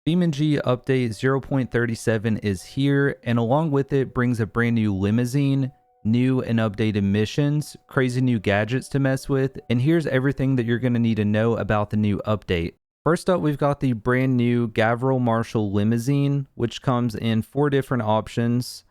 BeamNG update 0.37 is here, and along with it brings a brand new limousine, new and updated missions, crazy new gadgets to mess with, and here's everything that you're going to need to know about the new update. First up, we've got the brand new Gavril Marshall Limousine, which comes in 4 different options.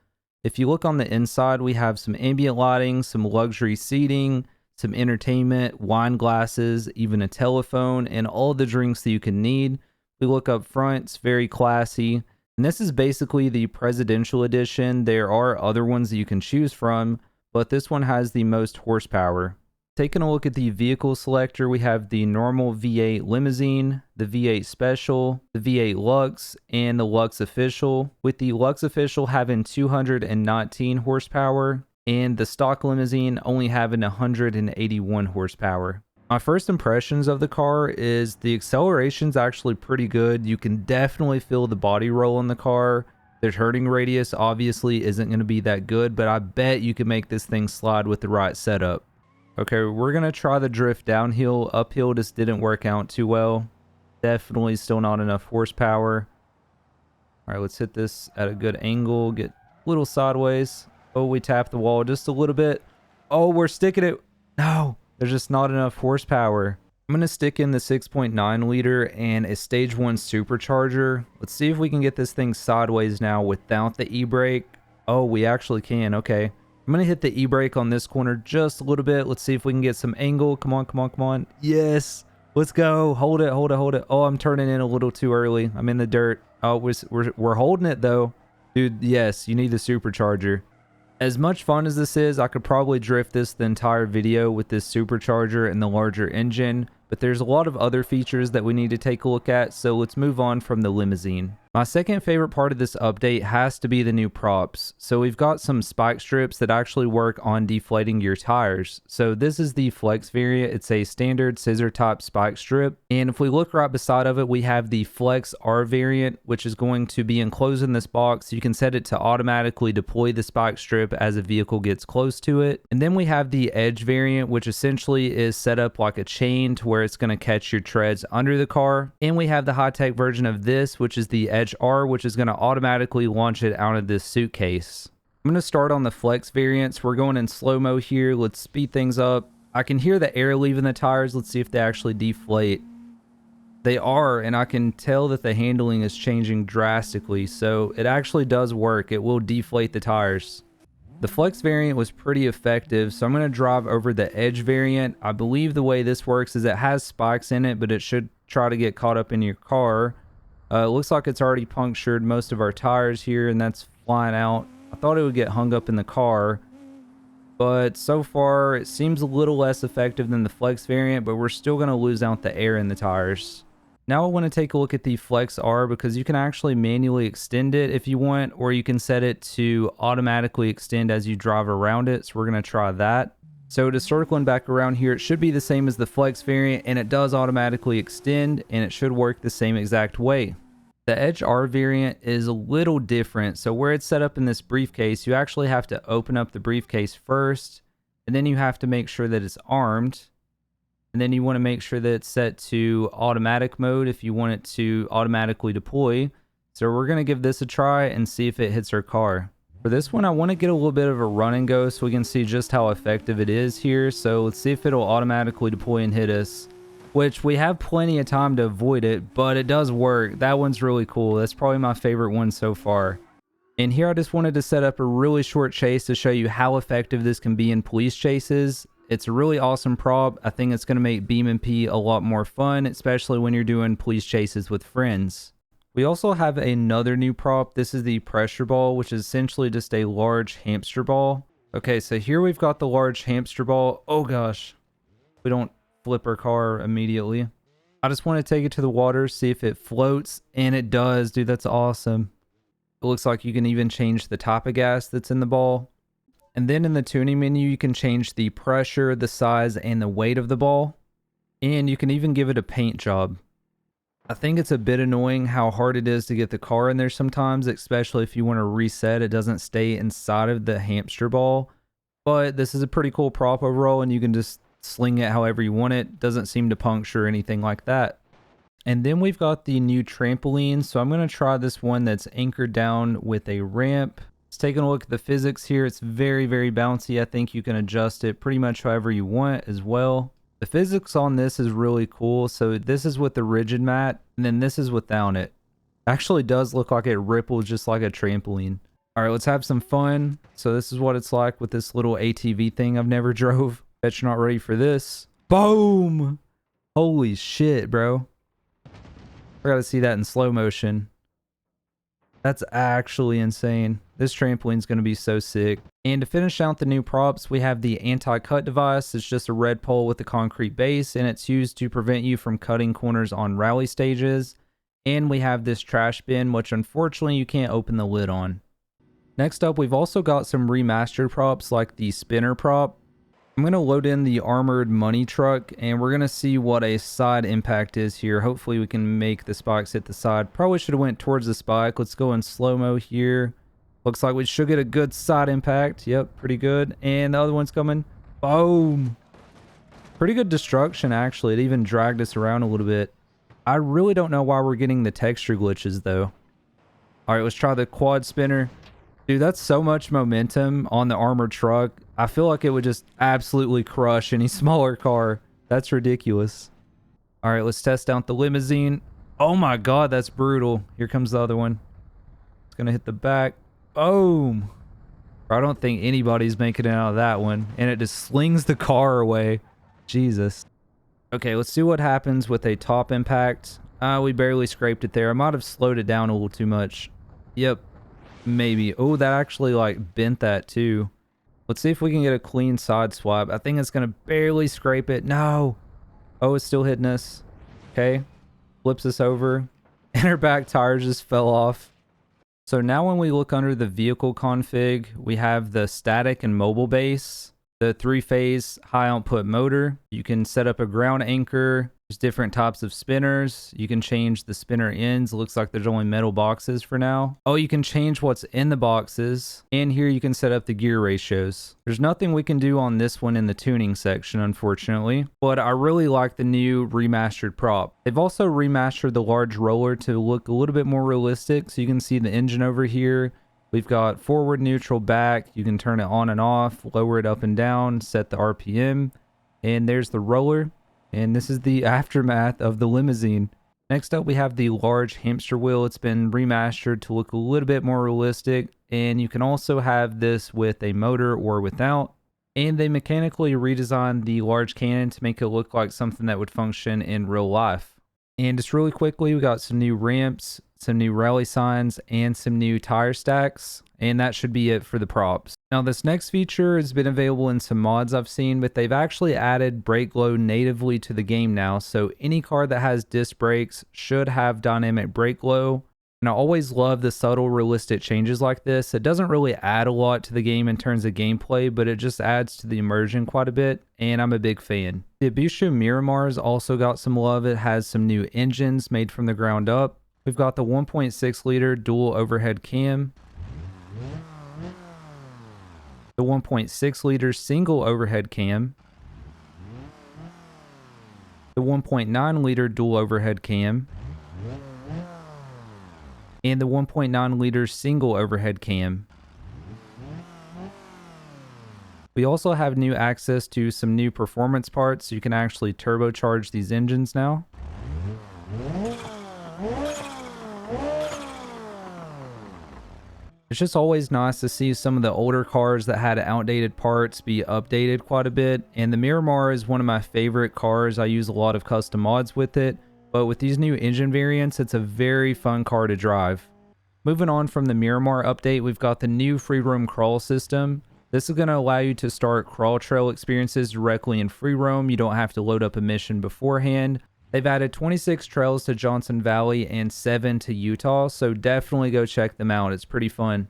If you look on the inside, we have some ambient lighting, some luxury seating, some entertainment, wine glasses, even a telephone, and all the drinks that you can need. We look up front, it's very classy. And this is basically the presidential edition. There are other ones that you can choose from, but this one has the most horsepower. Taking a look at the vehicle selector, we have the normal V8 limousine, the V8 special, the V8 Lux, and the Lux official, with the Lux official having 219 horsepower and the stock limousine only having 181 horsepower. My first impressions of the car is the acceleration's actually pretty good. You can definitely feel the body roll in the car. The turning radius obviously isn't going to be that good, but I bet you can make this thing slide with the right setup. Okay, we're going to try the drift downhill. Uphill just didn't work out too well. Definitely still not enough horsepower. All right, let's hit this at a good angle. Get a little sideways. Oh, we tapped the wall just a little bit. Oh, we're sticking it. No, there's just not enough horsepower. I'm going to stick in the 6.9 liter and a stage 1 supercharger. Let's see if we can get this thing sideways now without the e-brake. Oh, we actually can. Okay. I'm going to hit the e-brake on this corner just a little bit. Let's see if we can get some angle. Come on, come on, come on. Yes. Let's go. Hold it, hold it, hold it. Oh, I'm turning in a little too early. I'm in the dirt. Oh, we're holding it though. Dude, yes, you need the supercharger. As much fun as this is, I could probably drift this the entire video with this supercharger and the larger engine, but there's a lot of other features that we need to take a look at, so let's move on from the limousine. My second favorite part of this update has to be the new props. So we've got some spike strips that actually work on deflating your tires. So this is the Flex variant. It's a standard scissor type spike strip. And if we look right beside of it, we have the Flex R variant, which is going to be enclosed in this box. You can set it to automatically deploy the spike strip as a vehicle gets close to it. And then we have the Edge variant, which essentially is set up like a chain to where it's going to catch your treads under the car. And we have the high-tech version of this, which is the Edge R, which is going to automatically launch it out of this suitcase. I'm going to start on the Flex variants. We're going in slow-mo here. Let's speed things up. I can hear the air leaving the tires. Let's see if they actually deflate. They are, and I can tell that the handling is changing drastically, so it actually does work. It will deflate the tires. The Flex variant was pretty effective, so I'm going to drive over the Edge variant. I believe the way this works is it has spikes in it, but it should try to get caught up in your car. It looks like it's already punctured most of our tires here, and that's flying out. I thought it would get hung up in the car, but so far it seems a little less effective than the Flex variant, but we're still going to lose out the air in the tires. Now I want to take a look at the Flex R because you can actually manually extend it if you want, or you can set it to automatically extend as you drive around it. So we're going to try that. So to circling back around here, it should be the same as the Flex variant, and it does automatically extend, and it should work the same exact way. The Edge R variant is a little different. So where it's set up in this briefcase, you actually have to open up the briefcase first, and then you have to make sure that it's armed. And then you want to make sure that it's set to automatic mode if you want it to automatically deploy. So we're going to give this a try and see if it hits our car. For this one, I want to get a little bit of a run and go so we can see just how effective it is here. So let's see if it'll automatically deploy and hit us, which we have plenty of time to avoid it, but it does work. That one's really cool. That's probably my favorite one so far. And here I just wanted to set up a really short chase to show you how effective this can be in police chases. It's a really awesome prop. I think it's going to make BeamNG a lot more fun, especially when you're doing police chases with friends. We also have another new prop. This is the pressure ball, which is essentially just a large hamster ball. Okay, so here we've got the large hamster ball. Oh gosh, we don't flip our car immediately. I just want to take it to the water, see if it floats, and it does. Dude, that's awesome. It looks like you can even change the type of gas that's in the ball. And then in the tuning menu, you can change the pressure, the size, and the weight of the ball. And you can even give it a paint job. I think it's a bit annoying how hard it is to get the car in there sometimes, especially if you want to reset. It doesn't stay inside of the hamster ball. But this is a pretty cool prop overall, and you can just sling it however you want it. Doesn't seem to puncture or anything like that. And then we've got the new trampoline. So I'm going to try this one that's anchored down with a ramp. Let's take a look at the physics here. It's very, very bouncy. I think you can adjust it pretty much however you want as well. The physics on this is really cool. So this is with the rigid mat, and then this is without it. Actually does look like it ripples just like a trampoline. All right, let's have some fun. So this is what it's like with this little ATV thing I've never drove. Bet you're not ready for this. Boom! Holy shit, bro. I gotta see that in slow motion. That's actually insane. This trampoline's gonna be so sick. And to finish out the new props, we have the anti-cut device. It's just a red pole with a concrete base, and it's used to prevent you from cutting corners on rally stages. And we have this trash bin, which unfortunately you can't open the lid on. Next up, we've also got some remastered props like the spinner prop. I'm going to load in the armored money truck, and we're going to see what a side impact is here. Hopefully we can make the spikes hit the side. Probably should have went towards the spike. Let's go in slow-mo here. Looks like we should get a good side impact. Yep, pretty good. And the other one's coming. Boom. Pretty good destruction, actually. It even dragged us around a little bit. I really don't know why we're getting the texture glitches, though. All right, let's try the quad spinner. Dude, that's so much momentum on the armored truck. I feel like it would just absolutely crush any smaller car. That's ridiculous. All right, let's test out the limousine. Oh my God, that's brutal. Here comes the other one. It's going to hit the back. Boom. I don't think anybody's making it out of that one. And it just slings the car away. Jesus. Okay, let's see what happens with a top impact. We barely scraped it there. I might have slowed it down a little too much. Yep. Maybe. Oh, that actually like bent that too. Let's see if we can get a clean side swap. I think it's going to barely scrape it. No. Oh, it's still hitting us. Okay. Flips us over. And our back tires just fell off. So now when we look under the vehicle config, we have the static and mobile base, the 3-phase high output motor. You can set up a ground anchor. There's different types of spinners. You can change the spinner ends. It looks like there's only metal boxes for now. Oh, you can change what's in the boxes. And here you can set up the gear ratios. There's nothing we can do on this one in the tuning section, unfortunately. But I really like the new remastered prop. They've also remastered the large roller to look a little bit more realistic. So you can see the engine over here. We've got forward, neutral, back. You can turn it on and off, lower it up and down, set the RPM. And there's the roller. And this is the aftermath of the limousine. Next up, we have the large hamster wheel. It's been remastered to look a little bit more realistic. And you can also have this with a motor or without. And they mechanically redesigned the large cannon to make it look like something that would function in real life. And just really quickly, we got some new ramps, some new rally signs, and some new tire stacks. And that should be it for the props. Now this next feature has been available in some mods I've seen, but they've actually added brake glow natively to the game now. So any car that has disc brakes should have dynamic brake glow. And I always love the subtle realistic changes like this. It doesn't really add a lot to the game in terms of gameplay, but it just adds to the immersion quite a bit, and I'm a big fan. The Ibushu Miramar's also got some love. It has some new engines made from the ground up. We've got the 1.6 liter dual overhead cam, the 1.6 liter single overhead cam, the 1.9 liter dual overhead cam, and the 1.9 liter single overhead cam. We also have new access to some new performance parts, so you can actually turbocharge these engines now. It's just always nice to see some of the older cars that had outdated parts be updated quite a bit. And the Miramar is one of my favorite cars. I use a lot of custom mods with it. But with these new engine variants, it's a very fun car to drive. Moving on from the Miramar update, we've got the new free roam crawl system. This is going to allow you to start crawl trail experiences directly in free roam. You don't have to load up a mission beforehand. They've added 26 trails to Johnson Valley and 7 to Utah, so definitely go check them out. It's pretty fun.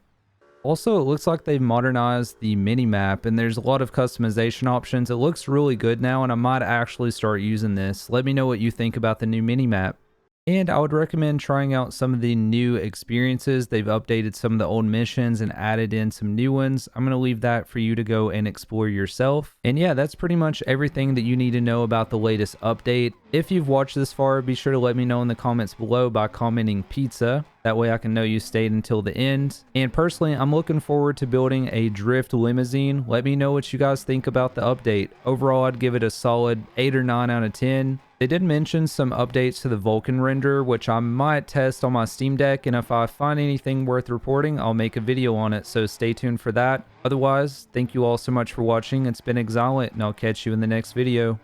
Also, it looks like they've modernized the Minimap, and there's a lot of customization options. It looks really good now, and I might actually start using this. Let me know what you think about the new Minimap. And I would recommend trying out some of the new experiences. They've updated some of the old missions and added in some new ones. I'm going to leave that for you to go and explore yourself. And yeah, that's pretty much everything that you need to know about the latest update. If you've watched this far, be sure to let me know in the comments below by commenting pizza. That way I can know you stayed until the end. And personally, I'm looking forward to building a drift limousine. Let me know what you guys think about the update. Overall, I'd give it a solid 8 or 9 out of 10. They did mention some updates to the Vulkan render, which I might test on my Steam Deck, and if I find anything worth reporting, I'll make a video on it, so stay tuned for that. Otherwise, thank you all so much for watching. It's been Exilent, and I'll catch you in the next video.